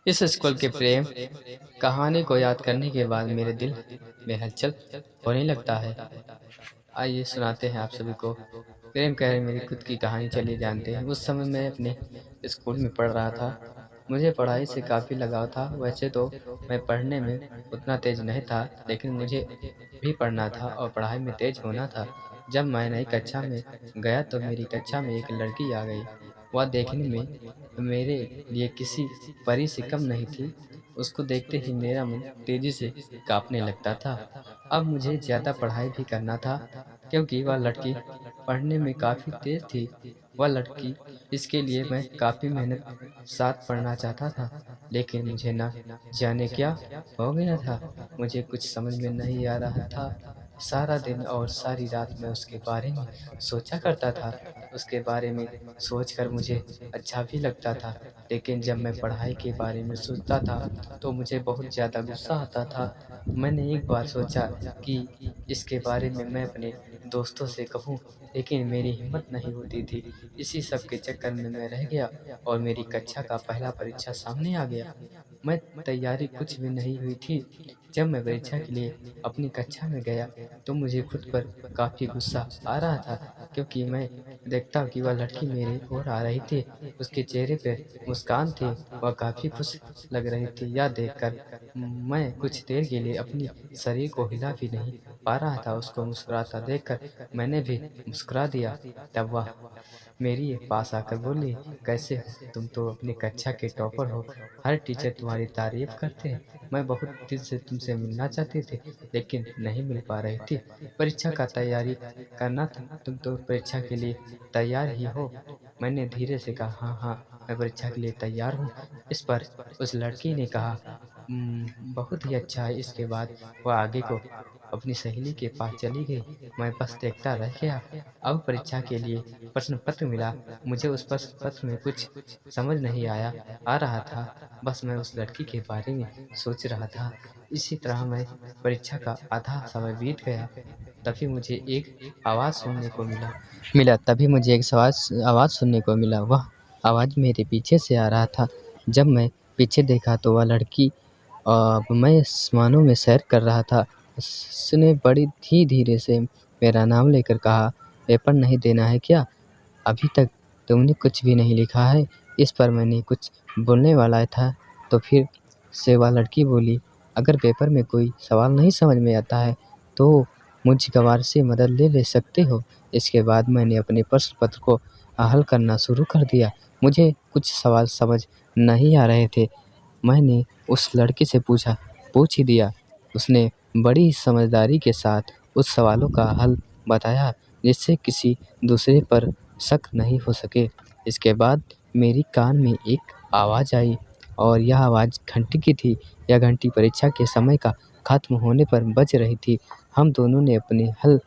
इस स्कूल के प्रेम कहानी को याद करने के बाद मेरे दिल में हलचल होने लगता है। आइए सुनाते हैं आप सभी को प्रेम कह मेरी खुद की कहानी। चलिए जानते हैं। उस समय मैं अपने स्कूल में पढ़ रहा था। मुझे पढ़ाई से काफ़ी लगाव था। वैसे तो मैं पढ़ने में उतना तेज नहीं था, लेकिन मुझे भी पढ़ना था और पढ़ाई में तेज होना था। जब मैं नई कक्षा में गया तो मेरी कक्षा में एक लड़की आ गई। वह देखने में मेरे लिए किसी परी से कम नहीं थी। उसको देखते ही मेरा मन तेजी से काँपने लगता था। अब मुझे ज़्यादा पढ़ाई भी करना था, क्योंकि वह लड़की पढ़ने में काफ़ी तेज़ थी। वह लड़की इसके लिए मैं काफ़ी मेहनत साथ पढ़ना चाहता था, लेकिन मुझे ना जाने क्या हो गया था। मुझे कुछ समझ में नहीं आ रहा था। सारा दिन और सारी रात मैं उसके बारे में सोचा करता था। उसके बारे में सोचकर मुझे अच्छा भी लगता था, लेकिन जब मैं पढ़ाई के बारे में सोचता था तो मुझे बहुत ज़्यादा गुस्सा आता था। मैंने एक बार सोचा कि इसके बारे में मैं अपने दोस्तों से कहूँ, लेकिन मेरी हिम्मत नहीं होती थी। इसी सब के चक्कर में मैं रह गया और मेरी कक्षा का पहला परीक्षा सामने आ गया। मैं तैयारी कुछ भी नहीं हुई थी। जब मैं परीक्षा के लिए अपनी कक्षा में गया तो मुझे खुद पर काफ़ी गुस्सा आ रहा था, क्योंकि मैं देखता कि वह लड़की मेरी ओर आ रही थी। उसके चेहरे पे मुस्कान थी। वह काफ़ी खुश लग रही थी। यह देखकर मैं कुछ देर के लिए अपनी शरीर को हिला भी नहीं पा रहा था। उसको मुस्कुराता देखकर मैंने भी मुस्कुरा दिया। तब वह मेरी पास आकर बोली, कैसे हो? तुम तो अपनी कक्षा के टॉपर हो। हर टीचर तुम्हारी तारीफ करते हैं। मैं बहुत दिन से तुमसे मिलना चाहती थी, लेकिन नहीं मिल पा रही थी। परीक्षा का तैयारी करना था। तुम तो परीक्षा के लिए तैयार ही हो। मैंने धीरे से कहा, हाँ हाँ, मैं परीक्षा के लिए तैयार हूँ। इस पर उस लड़की ने कहा, बहुत ही अच्छा है।" इसके बाद वह आगे को अपनी सहेली के पास चली गई। मैं बस देखता रह गया। अब परीक्षा के लिए प्रश्न पत्र मिला। मुझे उस प्रश्न पत्र में कुछ समझ नहीं आ रहा था। बस मैं उस लड़की के बारे में सोच रहा था। इसी तरह मैं परीक्षा का आधा समय बीत गया। तभी मुझे एक आवाज़ सुनने को मिला। वह आवाज़ मेरे पीछे से आ रहा था। जब मैं पीछे देखा तो वह लड़की मैं आसमानों में सैर कर रहा था। उसने बड़ी ही धीरे से मेरा नाम लेकर कहा, पेपर नहीं देना है क्या? अभी तक तुमने कुछ भी नहीं लिखा है। इस पर मैंने कुछ बोलने वाला था तो फिर से वह लड़की बोली, अगर पेपर में कोई सवाल नहीं समझ में आता है तो मुझ गवार से मदद ले सकते हो। इसके बाद मैंने अपने प्रश्न पत्र को हल करना शुरू कर दिया। मुझे कुछ सवाल समझ नहीं आ रहे थे। मैंने उस लड़की से पूछ ही दिया। उसने बड़ी समझदारी के साथ उस सवालों का हल बताया, जिससे किसी दूसरे पर शक नहीं हो सके। इसके बाद मेरी कान में एक आवाज़ आई और यह आवाज़ घंटी की थी। यह घंटी परीक्षा के समय का खत्म होने पर बज रही थी। हम दोनों ने अपने हल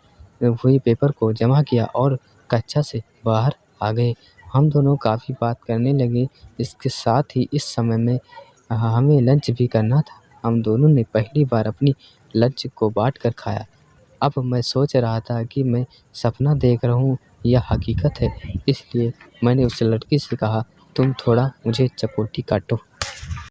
हुए पेपर को जमा किया और कक्षा से बाहर आ गए। हम दोनों काफ़ी बात करने लगे। इसके साथ ही इस समय में हमें लंच भी करना था। हम दोनों ने पहली बार अपनी लंच को बाँट कर खाया। अब मैं सोच रहा था कि मैं सपना देख रहा हूँ या हकीकत है। इसलिए मैंने उस लड़की से कहा, तुम थोड़ा मुझे चपोटी काटो।